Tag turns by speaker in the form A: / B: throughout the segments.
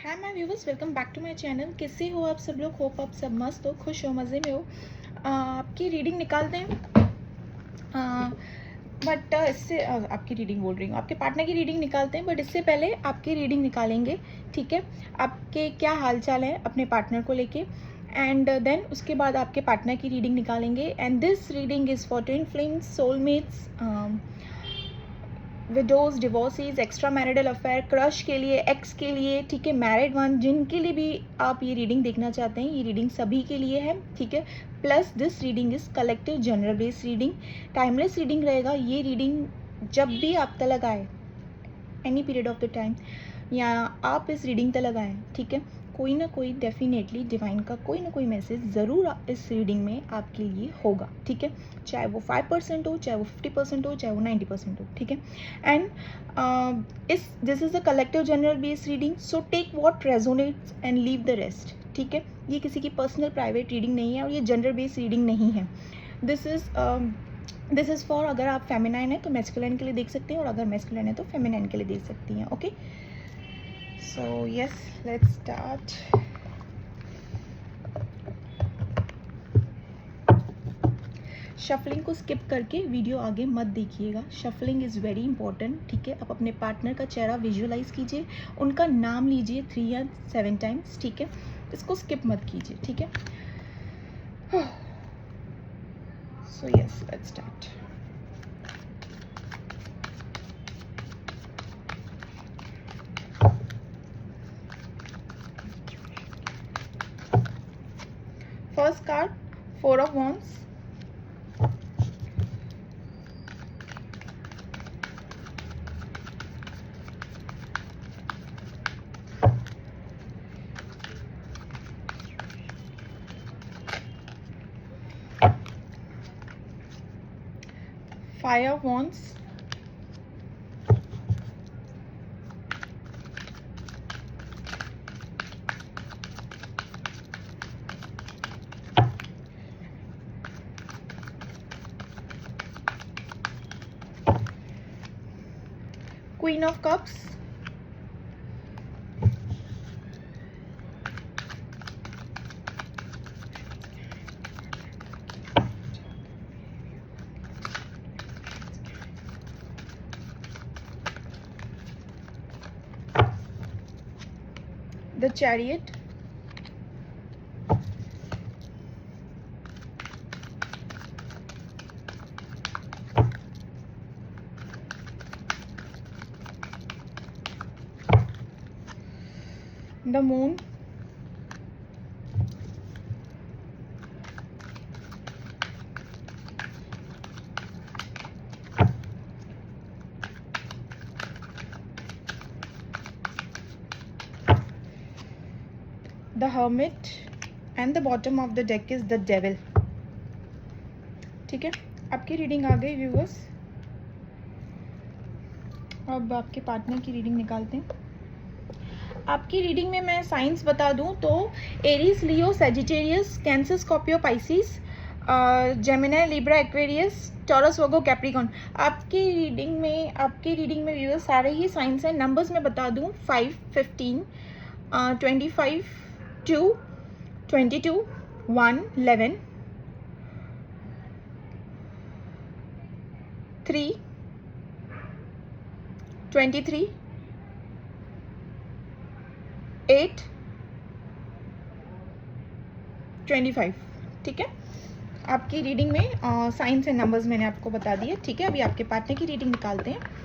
A: Hi my viewers, welcome back to my channel. कैसे हो आप सब लोग? होप आप सब मस्त हो, खुश हो, मज़े में हो। आपकी रीडिंग निकालते हैं। बट इससे आपकी रीडिंग बोल रही हूँ, आपके पार्टनर की रीडिंग निकालते हैं। बट इससे पहले आपकी रीडिंग निकालेंगे, ठीक है? आपके क्या हाल चाल है अपने पार्टनर को लेके, एंड देन उसके बाद आपके पार्टनर की रीडिंग निकालेंगे। And this reading is for twin flames, soulmates, widows, divorcees, extra marital affair, crush के लिए, एक्स के लिए, ठीक है, मैरिड वन, जिनके लिए भी आप ये रीडिंग देखना चाहते हैं, ये रीडिंग सभी के लिए है, ठीक है। Plus this reading is collective general based reading, timeless reading रहेगा। ये रीडिंग जब भी आप तक आए, any period of the time, या आप इस रीडिंग तक आए, ठीक है, कोई ना कोई डेफिनेटली डिवाइन का कोई ना कोई मैसेज ज़रूर इस रीडिंग में आपके लिए होगा, ठीक है। चाहे वो 5% हो, चाहे वो 50% हो, चाहे वो 90% हो, ठीक है। एंड इस this is a collective general based reading, so take what resonates and leave the rest, ठीक है। ये किसी की पर्सनल प्राइवेट रीडिंग नहीं है और ये जनरल बेस्ड रीडिंग नहीं है। दिस इज़ फॉर, अगर आप फेमिनाइन है तो मैस्कुलाइन के लिए देख सकते हैं, और अगर मैस्कुलाइन है तो फेमिनाइन के लिए देख सकती हैं, okay. So yes, let's start. Shuffling को स्किप करके वीडियो आगे मत देखिएगा। शफलिंग इज़ वेरी इंपॉर्टेंट, ठीक है। आप अपने पार्टनर का चेहरा विजुअलाइज कीजिए, उनका नाम लीजिए 3 या 7 टाइम्स, ठीक है। इसको स्किप मत कीजिए, ठीक है। So yes, let's start. First card, 4 of Wands, Five of Wands, Queen of Cups, the Chariot, the Moon, the Hermit, and the bottom of the deck is the Devil, ठीक है। आपकी रीडिंग आ गई viewers. अब आपके partner की reading निकालते हैं। आपकी रीडिंग में मैं साइंस बता दूं तो Aries, Leo, Sagittarius, Cancer, Scorpio, Pisces, Gemini, Libra, Aquarius, Taurus, Virgo, Capricorn. आपकी रीडिंग में व्यूअर्स सारे ही साइंस हैं। नंबर्स में बता दूं 5, 15, 25, 2, 22, 1, 11, 3, 23, 8, 25, ठीक है। आपकी रीडिंग में साइंस एंड नंबर्स मैंने आपको बता दिए, ठीक है। अभी आपके पार्टनर की रीडिंग निकालते हैं।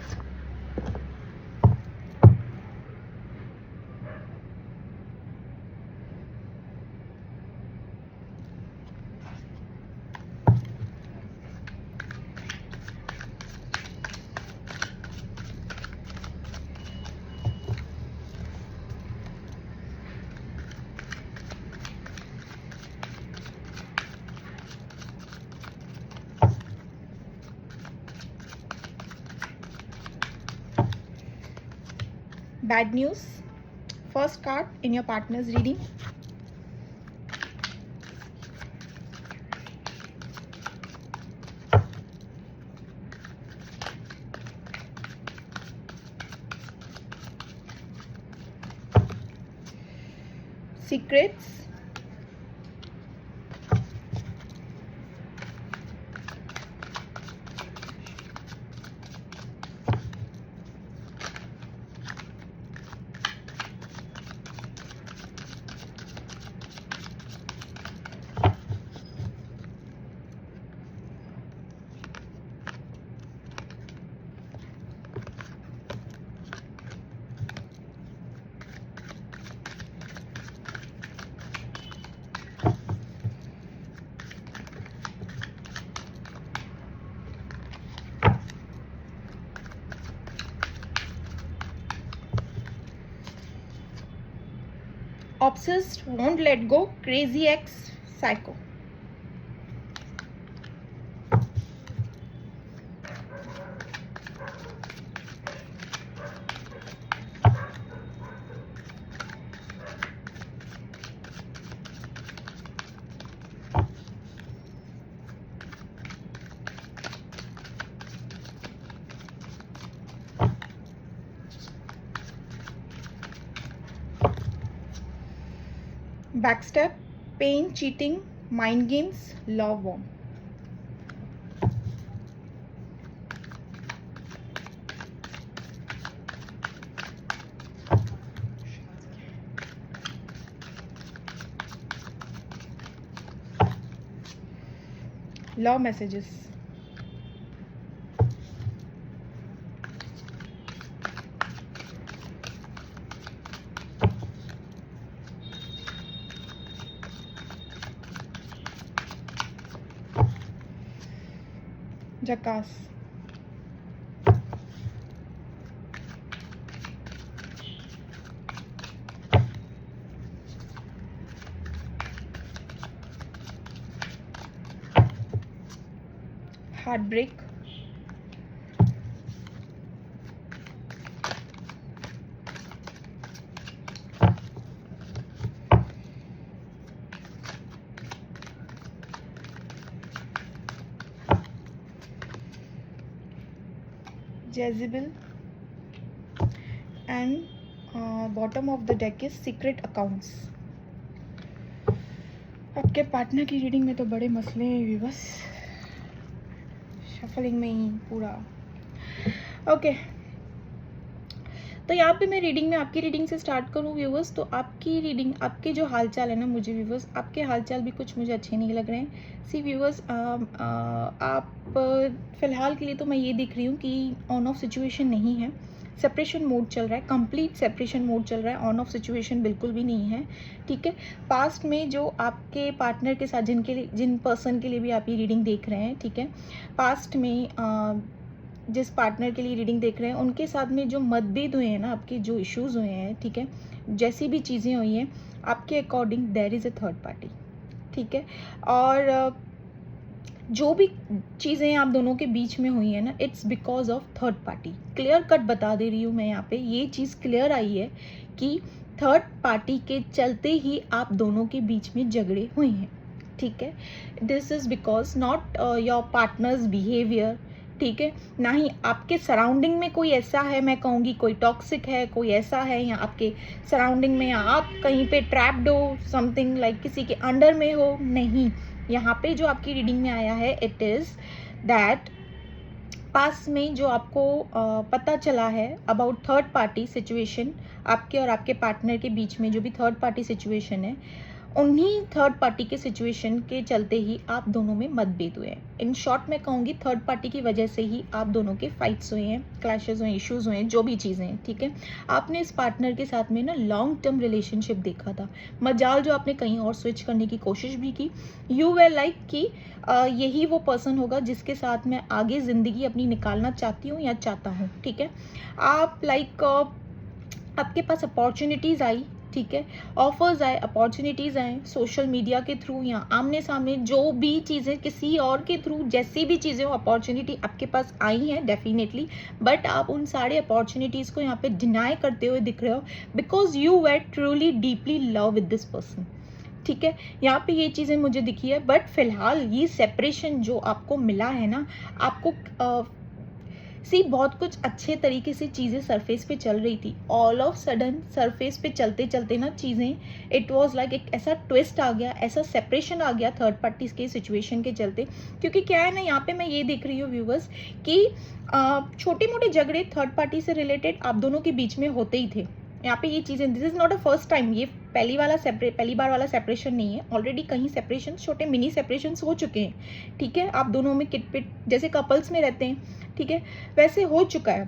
A: Bad news. First card in your partner's reading. Secrets, obsessed, won't let go, crazy ex, psycho. Backstab, pain, cheating, mind games, love bomb. Love messages. Jackass. Heartbreak. Jezebel. And bottom of the deck is secret accounts. आपके partner की reading में तो बड़े मसले हैं बस, shuffling में ही पूरा। ओके, तो यहाँ पे मैं रीडिंग में आपकी रीडिंग से स्टार्ट करूँ व्यूवर्स। तो आपकी रीडिंग, आपके जो हालचाल है ना, मुझे व्यूवर्स आपके हालचाल भी कुछ मुझे अच्छे नहीं लग रहे हैं। सी व्यूवर्स, आप फ़िलहाल के लिए तो मैं ये देख रही हूँ कि ऑन ऑफ सिचुएशन नहीं है, सेपरेशन मोड चल रहा है, कंप्लीट सेपरेशन मोड चल रहा है, ऑन ऑफ सिचुएशन बिल्कुल भी नहीं है। ठीक है, पास्ट में जो आपके पार्टनर के साथ जिन पर्सन के लिए भी आप ये रीडिंग देख रहे हैं, ठीक है, पास्ट में जिस पार्टनर के लिए रीडिंग देख रहे हैं उनके साथ में जो मतभेद हुए हैं ना, आपके जो इश्यूज़ हुए हैं, ठीक है, जैसी भी चीज़ें हुई हैं, आपके according there is a third party. ठीक है, और जो भी चीज़ें आप दोनों के बीच में हुई है ना, it's because of third party. Clear cut बता दे रही हूँ मैं यहाँ पे, ये चीज़ क्लियर आई है कि थर्ड पार्टी के चलते ही आप दोनों के बीच में झगड़े हुए हैं। ठीक है, this is because not your partners behaviour, ठीक है, ना ही आपके सराउंडिंग में कोई ऐसा है, मैं कहूँगी कोई टॉक्सिक है, कोई ऐसा है, या आपके सराउंडिंग में, या आप कहीं पे ट्रैप्ड हो, समथिंग लाइक किसी के अंडर में हो, नहीं। यहाँ पे जो आपकी रीडिंग में आया है, इट इज़ दैट पास में जो आपको पता चला है अबाउट थर्ड पार्टी सिचुएशन, आपके और आपके पार्टनर के बीच में जो भी थर्ड पार्टी सिचुएशन है, उन्हीं थर्ड पार्टी के सिचुएशन के चलते ही आप दोनों में मतभेद हुए हैं। इन शॉर्ट मैं कहूँगी थर्ड पार्टी की वजह से ही आप दोनों के फाइट्स हुए हैं, क्लैशेस हुए, इश्यूज हुए हैं, जो भी चीज़ें हैं। ठीक है, आपने इस पार्टनर के साथ में ना लॉन्ग टर्म रिलेशनशिप देखा था, मजाल जो आपने कहीं और स्विच करने की कोशिश भी की। यू वे लाइक कि यही वो पर्सन होगा जिसके साथ मैं आगे ज़िंदगी अपनी निकालना चाहती हूँ या चाहता हूँ। ठीक है, आप लाइक आपके पास अपॉर्चुनिटीज़ आई, ठीक है, ऑफर्स आए, अपॉर्चुनिटीज़ आए, सोशल मीडिया के थ्रू या आमने सामने, जो भी चीज़ें किसी और के थ्रू, जैसी भी चीज़ें हो, अपॉर्चुनिटी आपके पास आई हैं डेफिनेटली, बट आप उन सारे अपॉर्चुनिटीज़ को यहाँ पे डिनाई करते हुए दिख रहे हो because you were truly deeply love with this person. ठीक है, यहाँ पे ये चीज़ें मुझे दिखी है, बट फिलहाल ये सेपरेशन जो आपको मिला है ना, आपको सी बहुत कुछ अच्छे तरीके से चीज़ें सरफेस पे चल रही थी, ऑल ऑफ सडन सरफेस पे चलते चलते ना चीज़ें, इट वाज लाइक एक ऐसा ट्विस्ट आ गया, ऐसा सेपरेशन आ गया थर्ड पार्टीज के सिचुएशन के चलते। क्योंकि क्या है ना, यहाँ पे मैं ये देख रही हूँ व्यूवर्स कि छोटे मोटे झगड़े थर्ड पार्टी से रिलेटेड आप दोनों के बीच में होते ही थे। यहाँ पे ये चीज़ें, this is not a first time, ये पहली बार वाला सेपरेशन नहीं है। ऑलरेडी कहीं सेपरेशन, छोटे मिनी सेपरेशन हो चुके हैं, ठीक है। आप दोनों में किटपिट जैसे कपल्स में रहते हैं, ठीक है, वैसे हो चुका है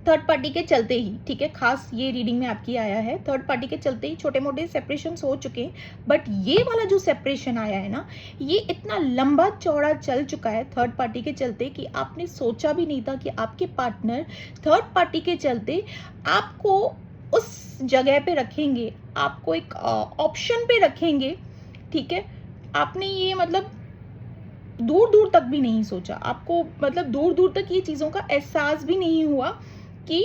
A: थर्ड पार्टी के चलते ही, ठीक है। खास ये रीडिंग में आपकी आया है, थर्ड पार्टी के चलते ही छोटे मोटे सेपरेशन हो चुके हैं। बट ये वाला जो सेपरेशन आया है ना, ये इतना लंबा चौड़ा चल चुका है थर्ड पार्टी के चलते कि आपने सोचा भी नहीं था कि आपके पार्टनर थर्ड पार्टी के चलते आपको उस जगह पे रखेंगे, आपको एक ऑप्शन पे रखेंगे, ठीक है। आपने ये मतलब दूर दूर तक भी नहीं सोचा, आपको मतलब दूर दूर तक ये चीज़ों का एहसास भी नहीं हुआ कि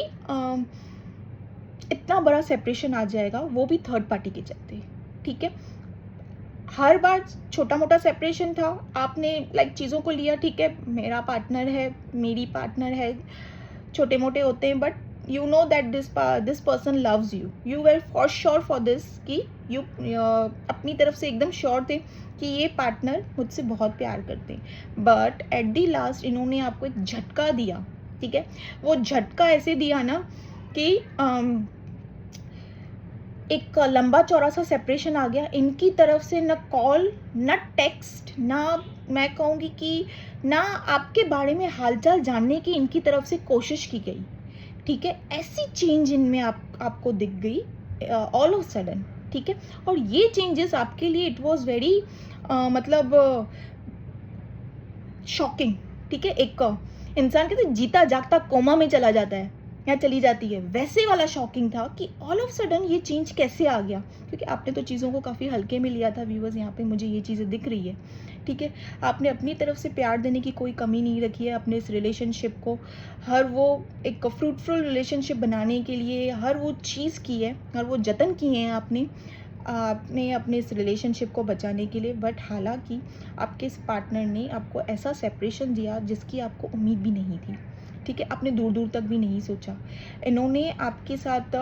A: इतना बड़ा सेपरेशन आ जाएगा, वो भी थर्ड पार्टी के चलते, ठीक है। हर बार छोटा मोटा सेपरेशन था, आपने लाइक चीज़ों को लिया, ठीक है, मेरा पार्टनर है, मेरी पार्टनर है, छोटे मोटे होते हैं, but you know that this person loves you, you were for sure for this कि यू अपनी तरफ से एकदम श्योर थे कि ये पार्टनर मुझसे बहुत प्यार करते हैं। बट एट दी लास्ट इन्होंने आपको एक झटका दिया, ठीक है। वो झटका ऐसे दिया ना कि एक लंबा चौड़ा सा सेपरेशन आ गया। इनकी तरफ से न कॉल, न टेक्स्ट, ना मैं कहूँगी कि ना आपके बारे में हालचाल जानने की इनकी तरफ से कोशिश की गई, ठीक है। ऐसी चेंज इनमें आपको दिख गई ऑल ऑफ सडन, ठीक है। और ये चेंजेस आपके लिए इट वाज वेरी मतलब शॉकिंग, ठीक है। एक इंसान कहते जीता जागता कोमा में चला जाता है या चली जाती है, वैसे वाला शॉकिंग था कि ऑल ऑफ सडन ये चेंज कैसे आ गया। क्योंकि आपने तो चीज़ों को काफ़ी हल्के में लिया था व्यूवर्स, यहाँ पे मुझे ये चीज़ें दिख रही है, ठीक है। आपने अपनी तरफ से प्यार देने की कोई कमी नहीं रखी है अपने इस रिलेशनशिप को, हर वो एक फ्रूटफुल रिलेशनशिप बनाने के लिए हर वो चीज़ की है, हर वो जतन किए हैं आपने अपने इस रिलेशनशिप को बचाने के लिए। बट हालांकि आपके इस पार्टनर ने आपको ऐसा सेपरेशन दिया जिसकी आपको उम्मीद भी नहीं थी, ठीक है। आपने दूर दूर तक भी नहीं सोचा। इन्होंने आपके साथ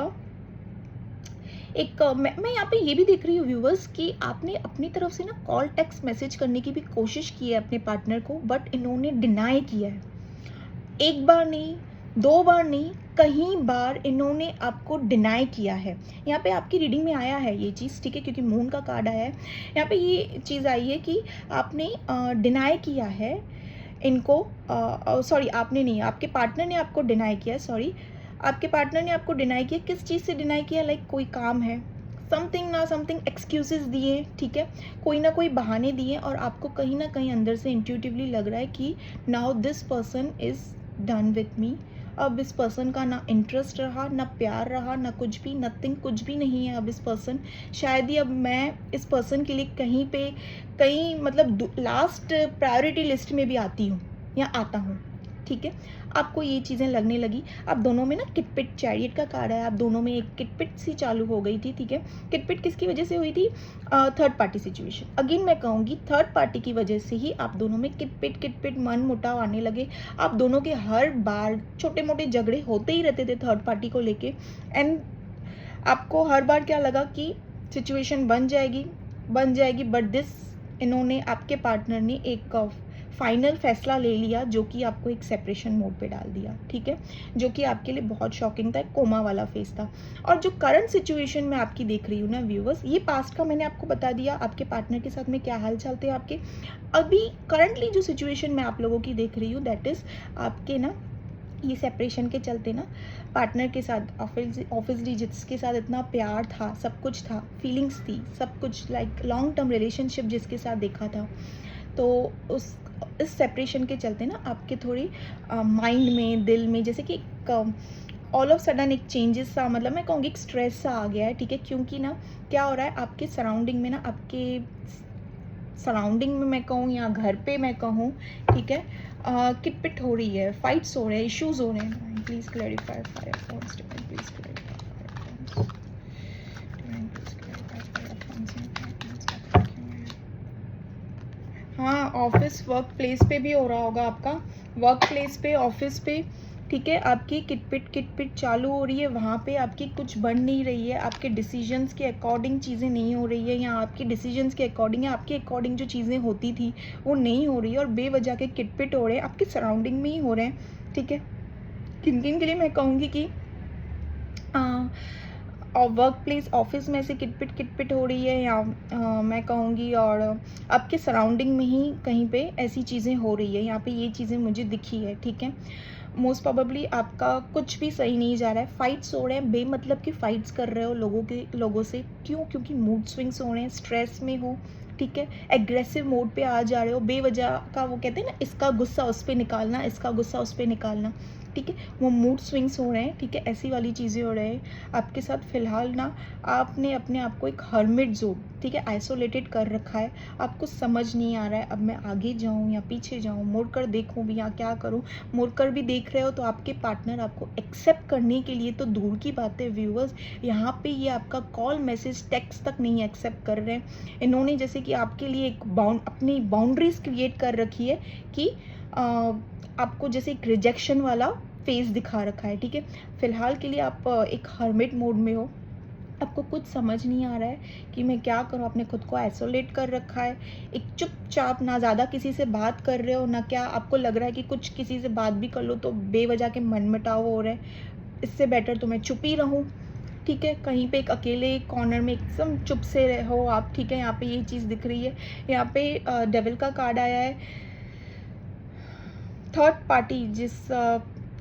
A: एक मैं यहाँ पे ये भी देख रही हूँ व्यूवर्स कि आपने अपनी तरफ से ना कॉल, टेक्स्ट मैसेज करने की भी कोशिश की है अपने पार्टनर को, बट इन्होंने डिनाई किया है। एक बार नहीं, दो बार नहीं, कहीं बार इन्होंने आपको डिनाई किया है। यहाँ पे आपकी रीडिंग में आया है ये चीज़, ठीक है, क्योंकि मून का कार्ड आया है। यहाँ पे ये चीज़ आई है कि आपने डिनाई किया है इनको, सॉरी आपने नहीं, आपके पार्टनर ने आपको डिनाई किया, सॉरी आपके पार्टनर ने आपको डिनाई किया। किस चीज़ से डिनाई किया? लाइक कोई काम है, समथिंग ना समथिंग एक्सक्यूजेस दिए, ठीक है, कोई ना कोई बहाने दिए, और आपको कहीं ना कहीं अंदर से इंट्यूटिवली लग रहा है कि now this person is done with me. अब इस पर्सन का ना इंटरेस्ट रहा, ना प्यार रहा, ना कुछ भी, नथिंग, कुछ भी नहीं है अब इस पर्सन। शायद ही अब मैं इस पर्सन के लिए कहीं मतलब लास्ट प्रायोरिटी लिस्ट में भी आती हूँ या आता हूँ, ठीक है। आपको ये चीज़ें लगने लगी। आप दोनों में ना किटपिट, चैरियट का कार्ड है, आप दोनों में एक किटपिट सी चालू हो गई थी, ठीक है। किटपिट किसकी वजह से हुई थी? Third party situation. अगेन मैं कहूँगी थर्ड पार्टी की वजह से ही आप दोनों में किटपिट मन मुटाव आने लगे। आप दोनों के हर बार छोटे मोटे झगड़े होते ही रहते थे थर्ड पार्टी को लेके, एंड आपको हर बार क्या लगा कि सिचुएशन बन जाएगी, बट दिस इन्होंने, आपके पार्टनर ने एक फाइनल फैसला ले लिया जो कि आपको एक सेपरेशन मोड पे डाल दिया, ठीक है, जो कि आपके लिए बहुत शॉकिंग था, एक कोमा वाला फेस था। और जो करंट सिचुएशन में आपकी देख रही हूँ ना व्यूवर्स, ये पास्ट का मैंने आपको बता दिया, आपके पार्टनर के साथ में क्या हाल चाल थे आपके। अभी करंटली जो सिचुएशन मैं आप लोगों की देख रही हूँ, दैट इज़ आपके ना ये सेपरेशन के चलते ना पार्टनर के साथ ऑब्वियसली जिसके साथ इतना प्यार था, सब कुछ था, फीलिंग्स थी, सब कुछ, लाइक लॉन्ग टर्म रिलेशनशिप जिसके साथ देखा था, तो इस सेपरेशन के चलते ना आपके थोड़ी माइंड में, दिल में जैसे कि ऑल ऑफ सडन एक चेंजेस सा, मतलब मैं कहूँगी एक स्ट्रेस सा आ गया है, ठीक है। क्योंकि ना क्या हो रहा है आपके सराउंडिंग में ना, आपके सराउंडिंग में मैं कहूँ या घर पे मैं कहूँ, ठीक है, किटपिट हो रही है, फाइट्स हो रहे हैं, इश्यूज हो रहे हैं। Please clarify fire points, please clarify fire points. हाँ, ऑफिस वर्क प्लेस पे भी हो रहा होगा आपका, वर्क प्लेस पे, ऑफिस पे ठीक है। आपकी किटपिट चालू हो रही है, वहाँ पे आपकी कुछ बन नहीं रही है, आपके डिसीजंस के अकॉर्डिंग चीज़ें नहीं हो रही है, या आपके डिसीजंस के अकॉर्डिंग या आपके अकॉर्डिंग जो चीज़ें होती थी वो नहीं हो रही है, और बेवजह के किटपिट हो रहे हैं, आपके सराउंडिंग में ही हो रहे हैं। ठीक है। किन किन के लिए मैं कहूँगी कि और वर्क प्लेस ऑफिस में से किटपिट हो रही है, या मैं कहूँगी और आपके सराउंडिंग में ही कहीं पे ऐसी चीज़ें हो रही है, यहाँ पे ये चीज़ें मुझे दिखी है। ठीक है। मोस्ट प्रोबेबली आपका कुछ भी सही नहीं जा रहा है, फाइट्स हो रहे हैं, बेमतलब की फाइट्स कर रहे हो लोगों से। क्यों? क्योंकि मूड स्विंग्स हो रहे हैं, स्ट्रेस में हो। ठीक है। एग्रेसिव मोड पे आ जा रहे हो, बेवजह का वो कहते हैं ना, इसका गुस्सा उस पर निकालना, इसका गुस्सा उस पर निकालना। ठीक है। वो मूड स्विंग्स हो रहे हैं। ठीक है। ऐसी वाली चीज़ें हो रहे हैं आपके साथ फ़िलहाल ना। आपने अपने आप को एक हर्मिट जोन, ठीक है, आइसोलेटेड कर रखा है। आपको समझ नहीं आ रहा है अब मैं आगे जाऊँ या पीछे जाऊँ, मुड़ कर देखूँ भी या क्या करूँ। मुड़ कर भी देख रहे हो तो आपके पार्टनर आपको एक्सेप्ट करने के लिए तो दूर की बात है व्यूअर्स, यहाँ पे ये आपका कॉल मैसेज टेक्स्ट तक नहीं एक्सेप्ट कर रहे हैं। इन्होंने जैसे कि आपके लिए एक अपनी बाउंड्रीज क्रिएट कर रखी है कि आपको जैसे एक रिजेक्शन वाला फेस दिखा रखा है। ठीक है। फिलहाल के लिए आप एक हर्मिट मोड में हो, आपको कुछ समझ नहीं आ रहा है कि मैं क्या करूँ। आपने खुद को आइसोलेट कर रखा है, एक चुपचाप, ना ज़्यादा किसी से बात कर रहे हो ना क्या। आपको लग रहा है कि कुछ किसी से बात भी कर लो तो बेवजह के मनमुटाव हो रहे हैं, इससे बेटर तो मैं चुप ही रहूँ। ठीक है। कहीं पे एक अकेले कॉर्नर में एकदम चुप से रहो आप। ठीक है। यहाँ पे ये चीज़ दिख रही है। यहाँ पे डेविल का कार्ड आया है, थर्ड पार्टी।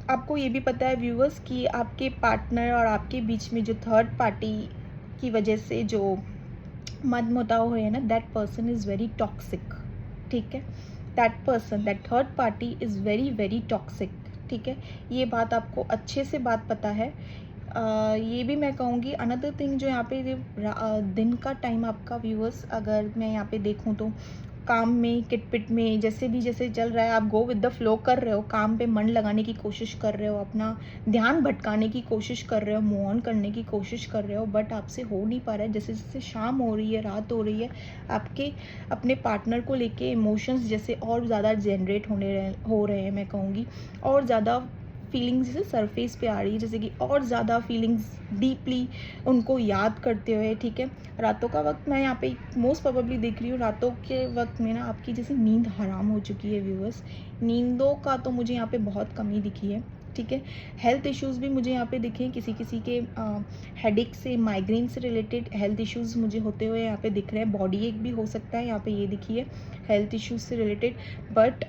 A: आपको ये भी पता है व्यूअर्स कि आपके पार्टनर और आपके बीच में जो थर्ड पार्टी की वजह से जो मनमुटाव हुए हैं ना, that person is very toxic. ठीक है। That person, that third party is very very toxic. ठीक है। ये बात आपको अच्छे से बात पता है। ये भी मैं कहूँगी अनदर थिंग जो यहाँ पे दिन का टाइम आपका व्यूअर्स, अगर मैं यहाँ पे देखूँ तो काम में किटपिट में जैसे चल रहा है, आप गो विद द फ्लो कर रहे हो, काम पे मन लगाने की कोशिश कर रहे हो, अपना ध्यान भटकाने की कोशिश कर रहे हो, मूव ऑन करने की कोशिश कर रहे हो, बट आपसे हो नहीं पा रहा है। जैसे जैसे शाम हो रही है, रात हो रही है, आपके अपने पार्टनर को लेके इमोशंस जैसे और ज़्यादा जनरेट हो रहे हैं, मैं कहूँगी और ज़्यादा फीलिंग्स जैसे सरफेस पे आ रही है, जैसे कि और ज़्यादा फीलिंग्स डीपली उनको याद करते हुए। ठीक है। रातों का वक्त मैं यहाँ पे मोस्ट प्रोबेबली देख रही हूँ, रातों के वक्त में ना आपकी जैसे नींद हराम हो चुकी है व्यूअर्स। नींदों का तो मुझे यहाँ पे बहुत कमी दिखी है। ठीक है। हेल्थ इश्यूज़ भी मुझे यहाँ पे दिखे, किसी किसी के हेडेक से, माइग्रेन से रिलेटेड हेल्थ इश्यूज़ मुझे होते हुए यहाँ पे दिख रहे हैं। बॉडी एक भी हो सकता है, यहाँ पे ये दिखी है हेल्थ इश्यूज़ से रिलेटेड। बट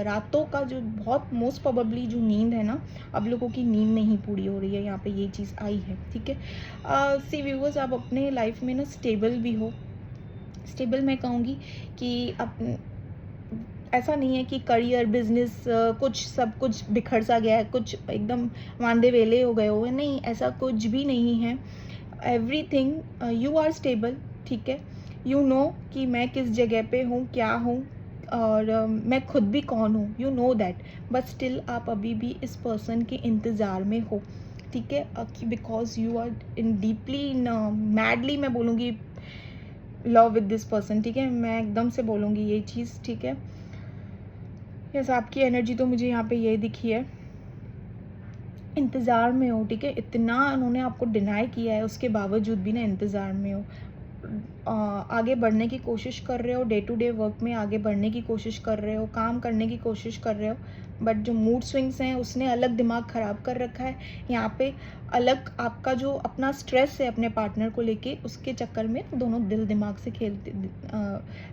A: रातों का जो बहुत मोस्ट प्रोबेबली जो नींद है ना, अब लोगों की नींद नहीं पूरी हो रही है, यहाँ पे ये चीज़ आई है। ठीक है। सी व्यूअर्स, आप अपने लाइफ में ना स्टेबल भी हो। स्टेबल मैं कहूँगी कि ऐसा नहीं है कि करियर बिजनेस सब कुछ बिखर सा गया है, कुछ एकदम वांदे वेले हो गए हो, नहीं, ऐसा कुछ भी नहीं है। Everything you are stable. ठीक है। यू नो कि मैं किस जगह पे हूँ, क्या हूँ, और मैं खुद भी कौन हूँ, you know that. But still आप अभी भी इस पर्सन के इंतज़ार में हो। ठीक है। Because you are in deeply in madly, मैं बोलूँगी, लव विद दिस पर्सन। ठीक है। मैं एकदम से बोलूँगी ये चीज़। ठीक है। यस, आपकी एनर्जी तो मुझे यहाँ पे ये दिखी है, इंतज़ार में हो। ठीक है। इतना उन्होंने आपको डिनाई किया है, उसके बावजूद भी ना इंतज़ार में हो। आगे बढ़ने की कोशिश कर रहे हो, डे टू डे वर्क में आगे बढ़ने की कोशिश कर रहे हो, काम करने की कोशिश कर रहे हो, बट जो मूड स्विंग्स हैं उसने अलग दिमाग ख़राब कर रखा है। यहाँ पे अलग आपका जो अपना स्ट्रेस है अपने पार्टनर को लेके, उसके चक्कर में दोनों दिल दिमाग से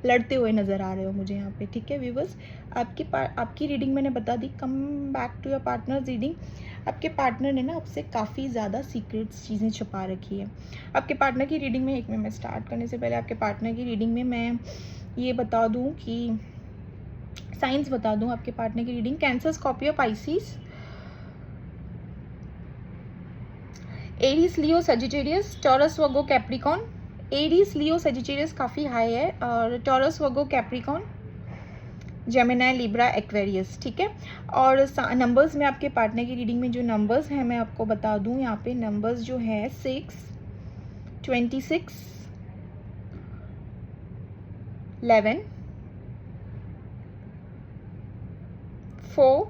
A: लड़ते हुए नज़र आ रहे हो मुझे यहाँ पे। ठीक है व्यूवर्स, आपकी रीडिंग मैंने बता दी। Come back to your partner's reading. आपके पार्टनर ने ना आपसे काफ़ी ज़्यादा सीक्रेट्स चीज़ें छुपा रखी है। आपके पार्टनर की रीडिंग में, एक मिनट, मैं स्टार्ट करने से पहले आपके पार्टनर की रीडिंग में मैं ये बता दूं कि साइंस बता दूं आपके पार्टनर की reading. Cancer, Scorpio, Pisces, Aries, Leo, Sagittarius, Taurus, Virgo, Capricorn. Aries, Leo, Sagittarius काफ़ी हाई है, और Taurus, Virgo, Capricorn, Gemini, Libra, Aquarius. ठीक है। और नंबर्स में आपके पार्टनर की रीडिंग में जो नंबर्स हैं मैं आपको बता दूं, यहाँ पे नंबर्स जो है 6, 26, 11, 4,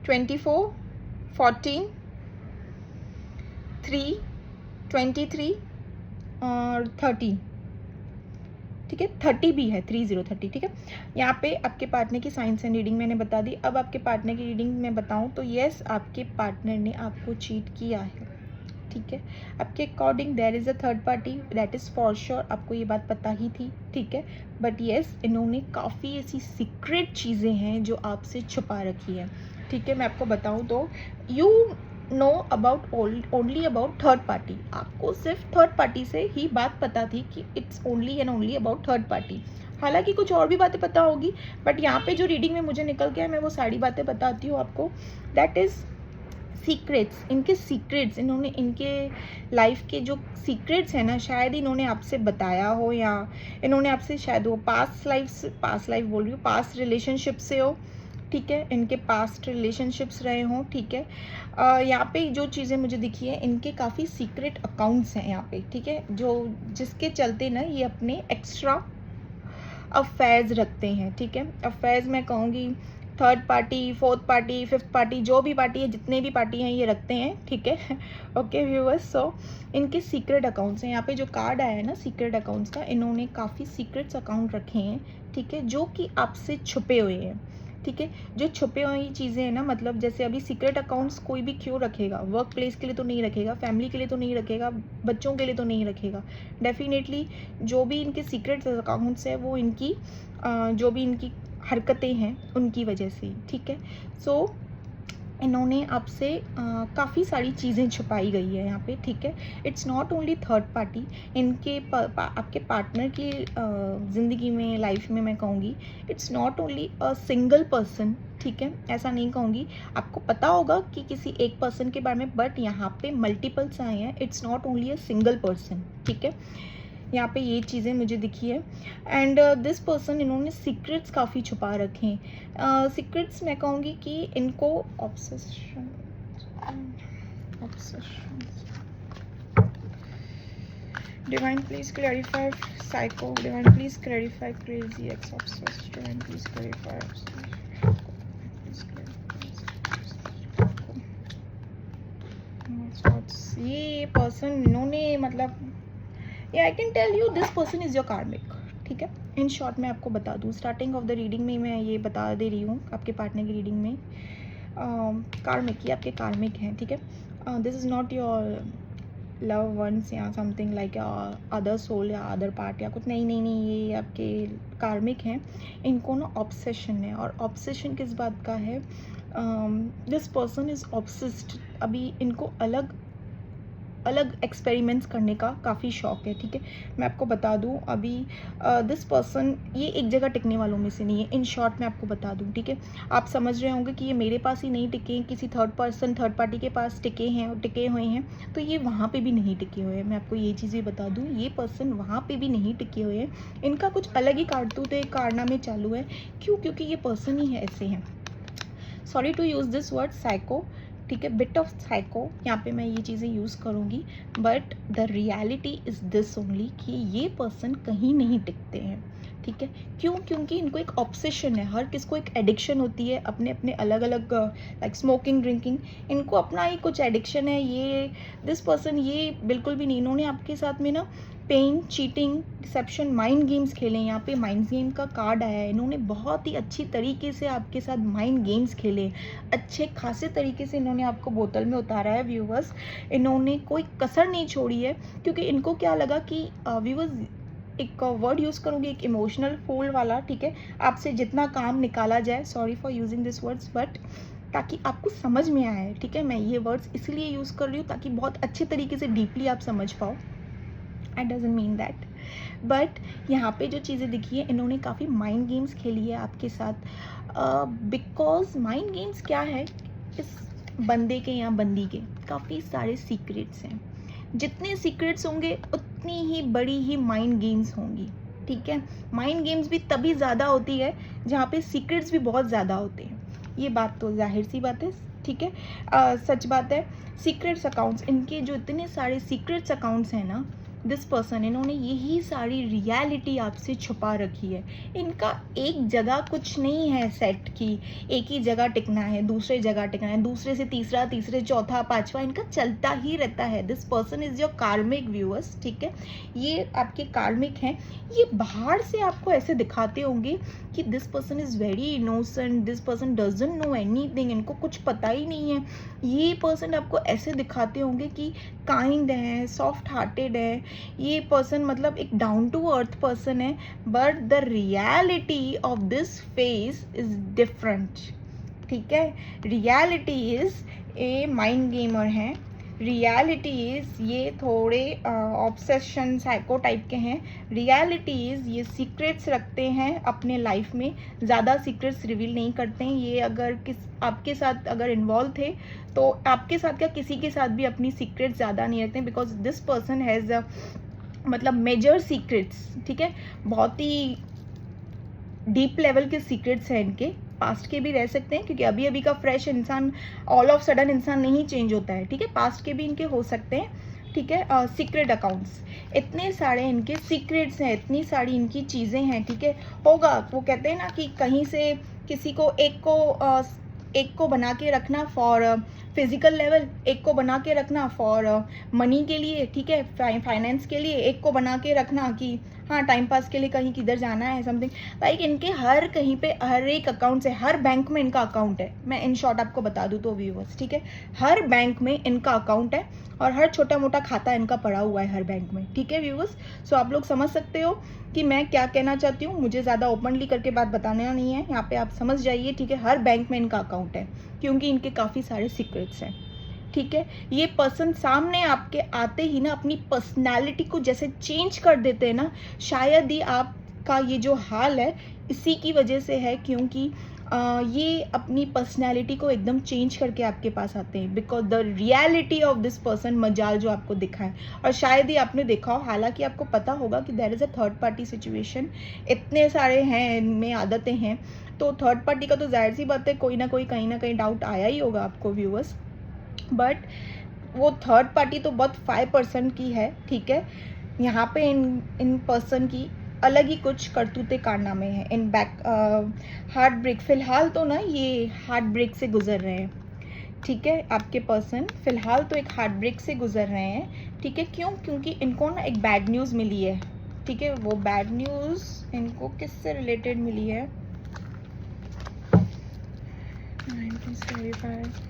A: 24, 14, 3, 23 और 30, ठीक है, 30 भी है, 3030, ठीक है। यहाँ पे आपके पार्टनर की साइंस एंड रीडिंग मैंने बता दी। अब आपके पार्टनर की रीडिंग में बताऊँ तो यस, आपके पार्टनर ने आपको चीट किया है, ठीक है। आपके according there is a third party, that is for sure, आपको ये बात पता ही थी, ठीक है। बट यस, इन्होंने काफ़ी ऐसी सीक्रेट चीज़ें हैं जो आपसे छुपा रखी है, ठीक है। मैं आपको बताऊँ तो you know about only about third party, आपको सिर्फ थर्ड पार्टी से ही बात पता थी कि it's only and only about third party. हालांकि कुछ और भी बातें पता होगी, बट यहाँ पे जो रीडिंग में मुझे निकल के है मैं वो सारी बातें बताती हूँ आपको। दैट इज़ सीक्रेट्स, इनके सीक्रेट्स, इन्होंने इनके लाइफ के जो सीक्रेट्स हैं ना, शायद इन्होंने आपसे बताया हो, या इन्होंने आपसे शायद वो पास्ट लाइफ बोल रही हूँ, पास्ट रिलेशनशिप से हो, ठीक है। इनके पास्ट रिलेशनशिप्स रहे हों, ठीक है। यहाँ पे जो चीज़ें मुझे दिखी है, इनके काफ़ी सीक्रेट अकाउंट्स हैं यहाँ पे, ठीक है, जो जिसके चलते ना ये अपने एक्स्ट्रा अफेयर्स रखते हैं, ठीक है। अफेयर्स मैं कहूँगी third party, fourth party, fifth party, जो भी पार्टी है, जितने भी पार्टी हैं ये रखते हैं, ठीक है। ओके व्यूअर्स, सो इनके सीक्रेट अकाउंट्स हैं। यहाँ पे जो कार्ड आया है ना सीक्रेट अकाउंट्स का, इन्होंने काफ़ी सीक्रेट्स अकाउंट रखे हैं, ठीक है, जो कि आपसे छुपे हुए हैं, ठीक है। जो छुपे हुई चीज़ें हैं ना, मतलब जैसे अभी सीक्रेट अकाउंट्स कोई भी क्यों रखेगा, वर्क प्लेस के लिए तो नहीं रखेगा, फैमिली के लिए तो नहीं रखेगा, बच्चों के लिए तो नहीं रखेगा। डेफिनेटली जो भी इनके सीक्रेट अकाउंट्स है वो इनकी जो भी इनकी हरकतें हैं उनकी वजह से, ठीक है। सो इन्होंने आपसे काफ़ी सारी चीज़ें छुपाई गई है यहाँ पे, ठीक है। It's not only third party, इनके आपके पार्टनर की ज़िंदगी में, लाइफ में मैं कहूँगी, it's not only a single person, ठीक है। ऐसा नहीं कहूँगी, आपको पता होगा कि किसी एक पर्सन के बारे में, बट यहाँ पे मल्टीपल्स आए हैं, it's not only a single person, ठीक है। यहाँ पे ये चीज़ें मुझे दिखी है। एंड दिस पर्सन, इन्होंने सीक्रेट्स काफ़ी छुपा रखे हैं। सीक्रेट्स मैं कहूँगी कि इनको obsession divine please clarify psycho, divine please clarify crazy ex obsessed, divine please clarify ये पर्सन, इन्होंने मतलब I can tell you this person is your karmic, ठीक है। इन शॉर्ट मैं आपको बता दूँ, स्टार्टिंग ऑफ द रीडिंग में मैं ये बता दे रही हूँ आपके पार्टनर की रीडिंग में, कार्मिक, ये आपके कार्मिक हैं, ठीक है। This is not your love ones या समथिंग लाइक अदर सोल या अदर पार्ट या कुछ, नहीं, ये आपके कार्मिक हैं। इनको ना ऑब्सेशन है, और ऑब्सेशन किस बात का है, दिस पर्सन इज़ ऑब्सेस्ड, अभी इनको अलग एक्सपेरिमेंट्स करने का काफ़ी शौक है, ठीक है। मैं आपको बता दूं, अभी दिस पर्सन ये एक जगह टिकने वालों में से नहीं है। इन शॉर्ट मैं आपको बता दूं, ठीक है। आप समझ रहे होंगे कि ये मेरे पास ही नहीं टिके हैं, किसी थर्ड पार्टी के पास टिके हैं और टिके हुए हैं, तो ये वहाँ पे भी नहीं टिके हुए हैं। मैं आपको ये चीज़ें बता दूँ, ये पर्सन वहाँ पे भी नहीं टिके हुए हैं। इनका कुछ अलग ही कारनामे चालू है। क्यों? क्योंकि ये पर्सन ही है, ऐसे हैं। Sorry to use this word psycho, ठीक है, बिट ऑफ साइको यहाँ पे मैं ये चीज़ें यूज़ करूँगी, but the reality is this only कि ये पर्सन कहीं नहीं टिकते हैं, ठीक है। क्यों? क्योंकि इनको एक ऑब्सेशन है, हर किसको एक एडिक्शन होती है, अपने अपने अलग अलग, लाइक स्मोकिंग, ड्रिंकिंग, इनको अपना ही कुछ एडिक्शन है। ये दिस पर्सन ये बिल्कुल भी नहीं, इन्होंने आपके साथ में ना pain, cheating, deception, mind games खेले। यहाँ पे माइंड गेम का कार्ड आया है, इन्होंने बहुत ही अच्छी तरीके से आपके साथ माइंड गेम्स खेले, अच्छे खासे तरीके से इन्होंने आपको बोतल में उतारा है व्यूवर्स। इन्होंने कोई कसर नहीं छोड़ी है, क्योंकि इनको क्या लगा कि व्यूवर्स, एक वर्ड यूज़ करूँगी, एक इमोशनल फूल वाला, ठीक है, आपसे जितना काम निकाला जाए, sorry for using this words, but ताकि आपको समझ में आए, ठीक है। मैं ये वर्ड्स इसलिए यूज़ कर रही हूँ ताकि बहुत अच्छे तरीके से डीपली आप समझ पाओ। I doesn't mean that, but यहाँ पे जो चीज़ें दिखी है, इन्होंने काफ़ी माइंड गेम्स खेली है आपके साथ, बिकॉज माइंड गेम्स क्या है, इस बंदे के या बंदी के काफ़ी सारे सीक्रेट्स हैं। जितने सीक्रेट्स होंगे उतनी ही बड़ी ही माइंड गेम्स होंगी, ठीक है। माइंड गेम्स भी तभी ज़्यादा होती है जहाँ पे सीक्रेट्स भी बहुत ज़्यादा होते हैं, ये बात तो जाहिर सी बात है, ठीक है। सच बात है। सीक्रेट्स अकाउंट्स, इनके जो इतने सारे सीक्रेट्स अकाउंट्स हैं ना, दिस पर्सन, इन्होंने यही सारी रियलिटी आपसे छुपा रखी है। इनका एक जगह कुछ नहीं है सेट की, एक ही जगह टिकना है, दूसरे जगह टिकना है, दूसरे से तीसरा, तीसरे चौथा, पांचवा, इनका चलता ही रहता है। दिस पर्सन इज योर कार्मिक व्यूअर्स, ठीक है, ये आपके कार्मिक हैं। ये बाहर से आपको ऐसे दिखाते होंगे कि this person is very innocent, this person doesn't know anything, इनको कुछ पता ही नहीं है। ये पर्सन आपको ऐसे दिखाते होंगे कि काइंड है, सॉफ्ट हार्टेड है, ये पर्सन मतलब एक डाउन टू अर्थ पर्सन है, but the reality of this face is different, ठीक है। Reality is a mind gamer है, रियलिटी इज़ ये थोड़े ऑब्सेशन साइको टाइप के हैं, रियलिटी इज़ ये सीक्रेट्स रखते हैं अपने लाइफ में, ज़्यादा सीक्रेट्स रिवील नहीं करते हैं। ये अगर आपके साथ अगर इन्वॉल्व थे तो आपके साथ क्या किसी के साथ भी अपनी सीक्रेट्स ज़्यादा नहीं रखते हैं, बिकॉज दिस पर्सन हैज़ मतलब मेजर सीक्रेट्स, ठीक है, बहुत ही डीप लेवल के सीक्रेट्स हैं इनके। पास्ट के भी रह सकते हैं क्योंकि अभी अभी का फ्रेश इंसान ऑल ऑफ सडन इंसान नहीं चेंज होता है, ठीक है, पास्ट के भी इनके हो सकते हैं, ठीक है। सीक्रेट अकाउंट्स, इतने सारे इनके सीक्रेट्स हैं, इतनी सारी इनकी चीज़ें हैं, ठीक है। होगा, वो कहते हैं ना कि कहीं से किसी को एक को बना के रखना फॉर फिजिकल लेवल, एक को बना के रखना फॉर मनी के लिए, ठीक है, फाइनेंस के लिए, एक को बना के रखना कि हाँ टाइम पास के लिए कहीं किधर जाना है, समथिंग लाइक इनके हर कहीं पे हर एक अकाउंट है, हर बैंक में इनका अकाउंट है। मैं इन शॉर्ट आपको बता दूँ तो व्यूअर्स, ठीक है, हर बैंक में इनका अकाउंट है और हर छोटा मोटा खाता इनका पड़ा हुआ है हर बैंक में, ठीक है व्यूअर्स। सो आप लोग समझ सकते हो कि मैं क्या कहना चाहती हूँ, मुझे ज़्यादा ओपनली करके बात बताना नहीं है, यहाँ पे आप समझ जाइए, ठीक है। हर बैंक में इनका अकाउंट है क्योंकि इनके काफ़ी सारे सीक्रेट्स हैं, ठीक है। ये पर्सन सामने आपके आते ही ना अपनी पर्सनालिटी को जैसे चेंज कर देते हैं ना, शायद ही आपका ये जो हाल है इसी की वजह से है, क्योंकि ये अपनी पर्सनालिटी को एकदम चेंज करके आपके पास आते हैं, because the reality of this person मजाल जो आपको दिखा है, और शायद ही आपने देखा हो, हालांकि आपको पता होगा कि there is a third party situation, इतने सारे हैं इनमें आदतें हैं, तो थर्ड पार्टी का तो जाहिर सी बात है कोई ना कोई कहीं ना कहीं डाउट आया ही होगा आपको व्यूअर्स, बट वो थर्ड पार्टी तो बहुत 5% की है, ठीक है। यहाँ पे इन पर्सन की अलग ही कुछ करतूते कारनामे हैं, इन हार्ट ब्रेक, फिलहाल तो ना ये हार्ट ब्रेक से गुजर रहे हैं, ठीक है। आपके पर्सन फिलहाल तो एक हार्ट ब्रेक से गुजर रहे हैं, ठीक है। क्यों? क्योंकि इनको ना एक बैड न्यूज़ मिली है, ठीक है। वो बैड न्यूज़ इनको किससे रिलेटेड मिली है, 1975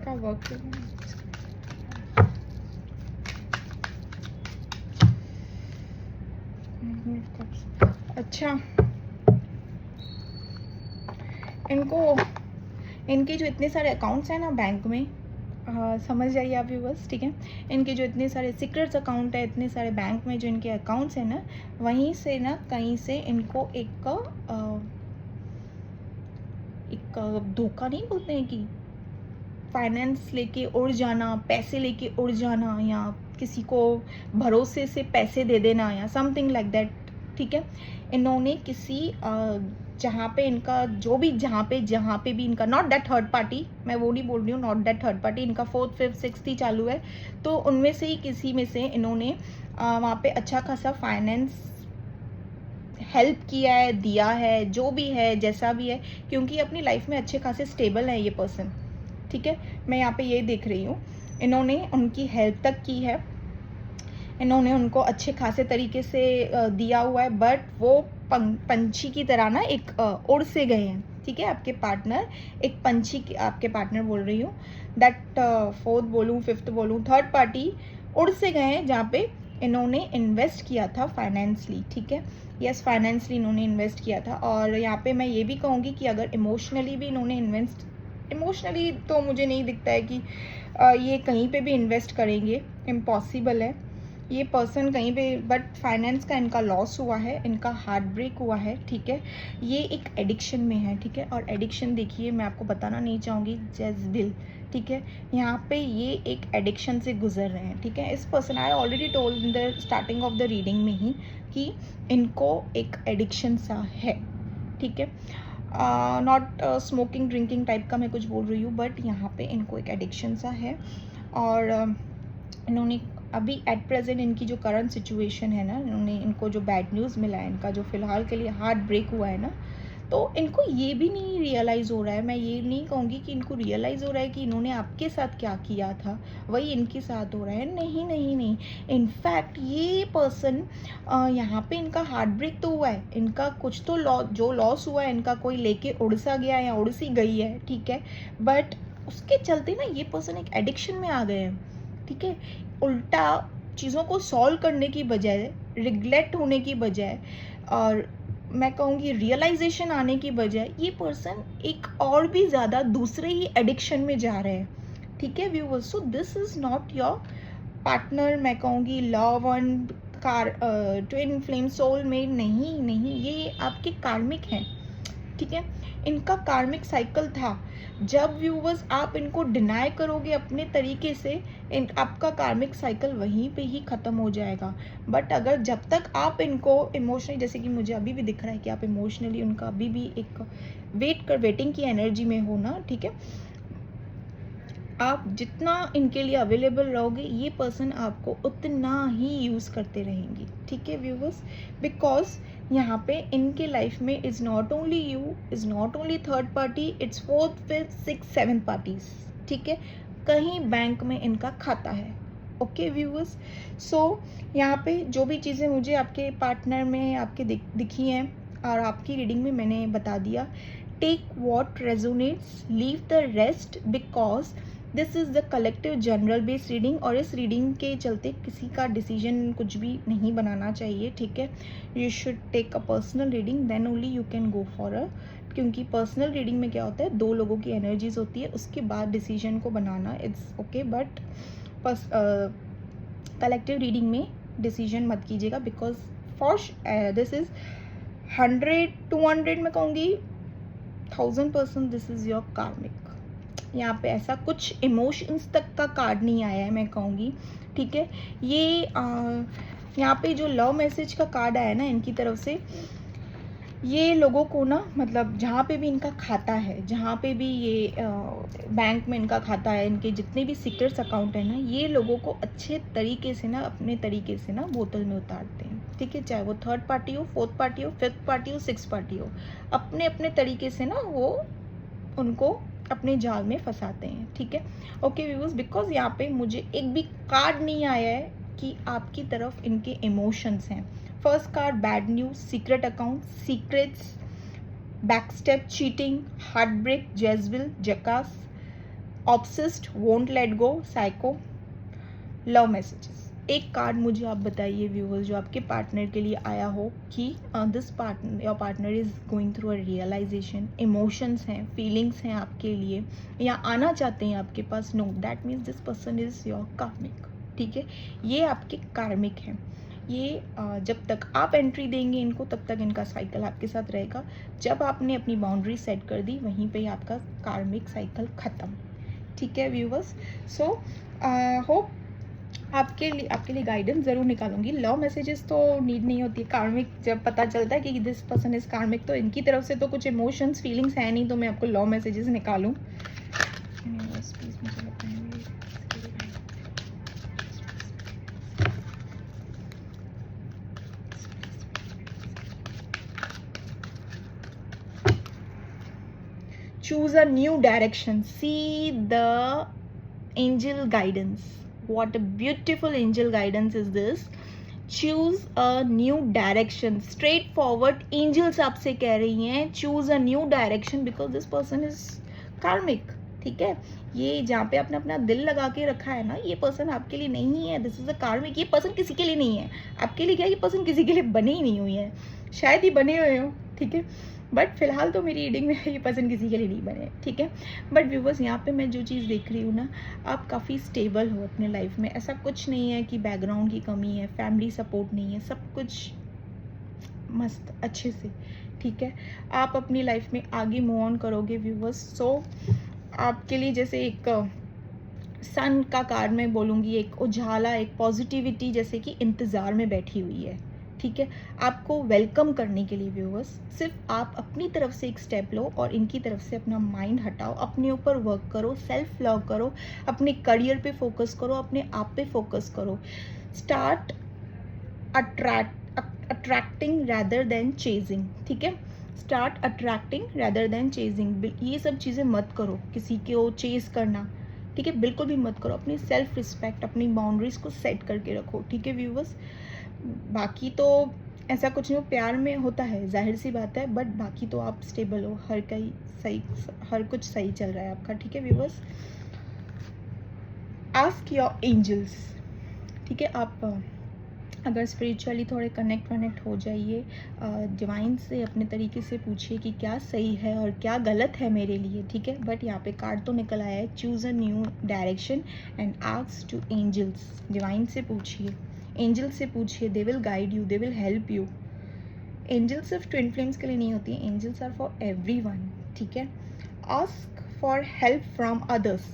A: का वर्क। अच्छा, इनके जो इतने सारे अकाउंट्स हैं ना बैंक में, समझ जाइए आप व्यूअर्स, ठीक है। इनके जो इतने सारे सीक्रेट्स अकाउंट है, इतने सारे बैंक में जो इनके अकाउंट्स हैं ना, वहीं से ना कहीं से इनको एक धोखा नहीं बोलते हैं कि फाइनेंस लेके उड़ जाना, पैसे लेके उड़ जाना, या किसी को भरोसे से पैसे दे देना, या समथिंग लाइक दैट, ठीक है। इन्होंने किसी जहाँ पे इनका जो भी जहाँ पे भी इनका नॉट दैट थर्ड पार्टी, मैं वो नहीं बोल रही हूँ, नॉट दैट थर्ड पार्टी, इनका 4th 5th 6th ही चालू है, तो उनमें से ही किसी में से इन्होंने वहाँ पे अच्छा खासा फाइनेंस हेल्प किया है, दिया है, जो भी है जैसा भी है, क्योंकि अपनी लाइफ में अच्छे खासे स्टेबल है ये पर्सन, ठीक है। मैं यहाँ पे ये देख रही हूँ, इन्होंने उनकी हेल्प तक की है, इन्होंने उनको अच्छे खासे तरीके से दिया हुआ है, बट वो पंछी की तरह ना एक उड़ से गए हैं, ठीक है। आपके पार्टनर एक पंछी की, आपके पार्टनर बोल रही हूँ, दैट 4th बोलूँ 5th बोलूँ, थर्ड पार्टी उड़ से गए हैं जहाँ पे इन्होंने इन्वेस्ट किया था फाइनेंसली, ठीक है। यस, फाइनेंसली इन्होंने इन्वेस्ट किया था, और यहाँ पे मैं ये भी कहूँगी कि अगर इमोशनली भी इन्होंने इमोशनली तो मुझे नहीं दिखता है कि ये कहीं पे भी इन्वेस्ट करेंगे, इम्पॉसिबल है ये पर्सन कहीं पे, बट फाइनेंस का इनका लॉस हुआ है, इनका हार्ट ब्रेक हुआ है, ठीक है। ये एक एडिक्शन में है, ठीक है, और एडिक्शन देखिए मैं आपको बताना नहीं चाहूँगी, जज्बिल, ठीक है। यहाँ पे ये एक एडिक्शन से गुजर रहे हैं, ठीक है। इस person, I already told in the starting of the reading में ही कि इनको एक एडिक्शन सा है, ठीक है। नॉट स्मोकिंग ड्रिंकिंग टाइप का मैं कुछ बोल रही हूँ, बट यहाँ पे इनको एक एडिक्शन सा है। और इन्होंने अभी एट प्रेजेंट इनकी जो करंट सिचुएशन है ना, इनको जो बैड न्यूज़ मिला है, इनका जो फ़िलहाल के लिए हार्ट ब्रेक हुआ है ना, तो इनको ये भी नहीं रियलाइज़ हो रहा है, मैं ये नहीं कहूँगी कि इनको रियलाइज़ हो रहा है कि इन्होंने आपके साथ क्या किया था वही इनके साथ हो रहा है। नहीं नहीं नहीं, इनफैक्ट ये पर्सन यहाँ पे इनका हार्ट ब्रेक तो हुआ है, इनका कुछ तो जो लॉस हुआ है इनका, कोई लेके उड़सा गया या उड़सी गई है, ठीक है, बट उसके चलते ना ये पर्सन एक एडिक्शन में आ गए हैं, ठीक है। उल्टा चीज़ों को सॉल्व करने की बजाय, रिग्रेट होने की बजाय, और मैं कहूँगी रियलाइजेशन आने की बजाय, ये पर्सन एक और भी ज़्यादा दूसरे ही एडिक्शन में जा रहे हैं, ठीक है viewers. So this is not your partner, मैं कहूँगी love one, twin flame, soul mate, नहीं नहीं, ये आपके कार्मिक हैं, ठीक है। इनका कार्मिक साइकिल था, जब व्यूवर्स आप इनको डिनाई करोगे अपने तरीके से, आपका कार्मिक साइकिल वहीं पे ही ख़त्म हो जाएगा। बट अगर जब तक आप इनको इमोशनली, जैसे कि मुझे अभी भी दिख रहा है कि आप इमोशनली उनका अभी भी एक वेटिंग की एनर्जी में हो ना, ठीक है, आप जितना इनके लिए अवेलेबल रहोगे, ये पर्सन आपको उतना ही यूज़ करते रहेंगे, ठीक है व्यूवर्स। बिकॉज यहाँ पे इनके लाइफ में is not only you, is not only third party, it's fourth fifth six seven parties, ठीक है। कहीं बैंक में इनका खाता है, ओके व्यूवर्स। सो यहाँ पे जो भी चीज़ें मुझे आपके पार्टनर में आपके दिखी हैं और आपकी रीडिंग में मैंने बता दिया, take what resonates, leave the rest, because this is the collective general based reading, और इस रीडिंग के चलते किसी का डिसीजन कुछ भी नहीं बनाना चाहिए, ठीक है। You should take a personal reading, then only you can go for a, क्योंकि पर्सनल रीडिंग में क्या होता है, दो लोगों की एनर्जीज होती है, उसके बाद डिसीजन को बनाना it's okay, but collective reading में डिसीजन मत कीजिएगा, बिकॉज फॉर दिस इज़ 100-200 में कहूँगी 1000% दिस इज़ योर कार्मिक। यहाँ पे ऐसा कुछ इमोशंस तक का कार्ड नहीं आया है, मैं कहूँगी, ठीक है। ये यहाँ पे जो लव मैसेज का कार्ड आया है ना इनकी तरफ से, ये लोगों को ना, मतलब जहाँ पे भी इनका खाता है, जहाँ पे भी ये बैंक में इनका खाता है, इनके जितने भी सीक्रेट्स अकाउंट है ना, ये लोगों को अच्छे तरीके से ना, अपने तरीके से ना बोतल में उतारते हैं, ठीक है। चाहे वो थर्ड पार्टी हो, फोर्थ पार्टी हो, फिफ्थ पार्टी हो, सिक्स पार्टी हो, अपने अपने तरीके से ना वो उनको अपने जाल में फंसाते हैं, ठीक है। ओके व्यूअर्स, बिकॉज यहाँ पे मुझे एक भी कार्ड नहीं आया है कि आपकी तरफ इनके इमोशंस हैं। First card bad news, secret account, secrets, backstep, cheating, heart break, jezebel, jackass, obsessed, won't let go, psycho, love messages. एक कार्ड मुझे आप बताइए व्यूअर्स, जो आपके पार्टनर के लिए आया हो कि this partner, your partner is going through a realization, emotions हैं, फीलिंग्स हैं आपके लिए, या आना चाहते हैं आपके पास। No, that means this person is your karmic, ठीक है। ये आपके कार्मिक हैं। ये जब तक आप एंट्री देंगे इनको, तब तक इनका साइकिल आपके साथ रहेगा। जब आपने अपनी बाउंड्री सेट कर दी, वहीं पे आपका कार्मिक साइकिल ख़त्म, ठीक है व्यूअर्स। सो होप आपके लिए गाइडेंस ज़रूर निकालूंगी। लव मैसेजेस तो नीड नहीं होती है, कार्मिक जब पता चलता है कि दिस पर्सन इज कार्मिक, तो इनकी तरफ से तो कुछ इमोशंस फीलिंग्स है नहीं, तो मैं आपको लव मैसेजेस निकालूं। प्लीज मुझे बताएंगे choose a new direction, see the angel guidance. What a beautiful angel guidance is this. choose a new direction, straight forward angels आपसे कह रही हैं choose a new direction because this person is karmic, ठीक है। ये जहाँ पे आपने अपना दिल लगा के रखा है ना, ये पर्सन आपके लिए नहीं है, दिस इज अ कार्मिक। ये पर्सन किसी के लिए नहीं है, आपके लिए क्या, ये पर्सन किसी के लिए बने ही नहीं हुई है, शायद ही बने हुए हो, ठीक है। बट फिलहाल तो मेरी रीडिंग में ये पर्सन किसी के लिए नहीं बने, ठीक है। बट व्यूवर्स, यहाँ पे मैं जो चीज़ देख रही हूँ ना, आप काफ़ी स्टेबल हो अपने लाइफ में। ऐसा कुछ नहीं है कि बैकग्राउंड की कमी है, फैमिली सपोर्ट नहीं है, सब कुछ मस्त अच्छे से, ठीक है। आप अपनी लाइफ में आगे मूव ऑन करोगे व्यूवर्स। सो आपके लिए जैसे एक सन का कार्ड में बोलूँगी, एक उजाला, एक पॉजिटिविटी जैसे कि इंतज़ार में बैठी हुई है, ठीक है, आपको वेलकम करने के लिए व्यूअर्स। सिर्फ आप अपनी तरफ से एक स्टेप लो और इनकी तरफ से अपना माइंड हटाओ, अपने ऊपर वर्क करो, सेल्फ लव करो, अपने करियर पे फोकस करो, अपने आप पे फोकस करो। Start attracting rather than chasing, ठीक है, start attracting rather than chasing. ये सब चीज़ें मत करो, किसी को चेज करना, ठीक है, बिल्कुल भी मत करो। अपनी सेल्फ रिस्पेक्ट, अपनी बाउंड्रीज को सेट करके रखो, ठीक है व्यूवर्स। बाकी तो ऐसा कुछ नहीं, प्यार में होता है, जाहिर सी बात है, बट बाकी तो आप स्टेबल हो, हर कुछ सही चल रहा है आपका, ठीक है व्यूवर्स। आस्क योर एंजल्स, ठीक है, आप अगर स्पिरिचुअली थोड़े कनेक्ट हो जाइए, डिवाइन से अपने तरीके से पूछिए कि क्या सही है और क्या गलत है मेरे लिए, ठीक है। बट यहाँ पे कार्ड तो निकल आया है, choose a new direction and ask to angels. Divine से पूछिए, एंजल से पूछिए, they will guide you, they will help you. Angels सिर्फ ट्विन फ्लेम्स के लिए नहीं होती है, एंजल्स आर फॉर एवरीवन, ठीक है। Ask for help from others,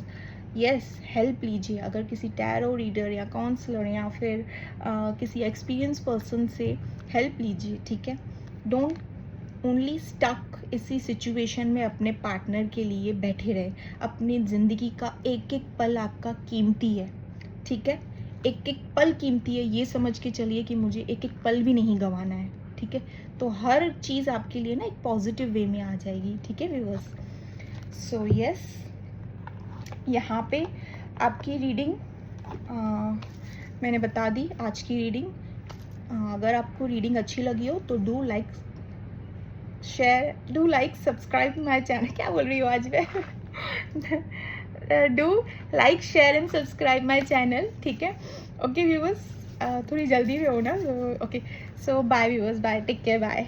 A: yes, help लीजिए। अगर किसी टैरो रीडर या काउंसलर या फिर किसी एक्सपीरियंस पर्सन से हेल्प लीजिए, ठीक है। डोंट ओनली स्टक इसी सिचुएशन में अपने पार्टनर के लिए बैठे रहे। अपनी ज़िंदगी का एक एक पल आपका कीमती है, ठीक है, एक एक पल कीमती है, ये समझ के चलिए कि मुझे एक एक पल भी नहीं गंवाना है, ठीक है। तो हर चीज़ आपके लिए ना एक पॉजिटिव वे में आ जाएगी, ठीक है व्यूअर्स। सो यस, यहाँ पे आपकी रीडिंग मैंने बता दी, आज की रीडिंग। अगर आपको रीडिंग अच्छी लगी हो तो do like subscribe my channel, क्या बोल रही हूँ आज मैं do like share and subscribe my channel, ठीक है। ओके व्यूअर्स, थोड़ी जल्दी में हो ना, okay. So bye viewers, bye, take care, bye.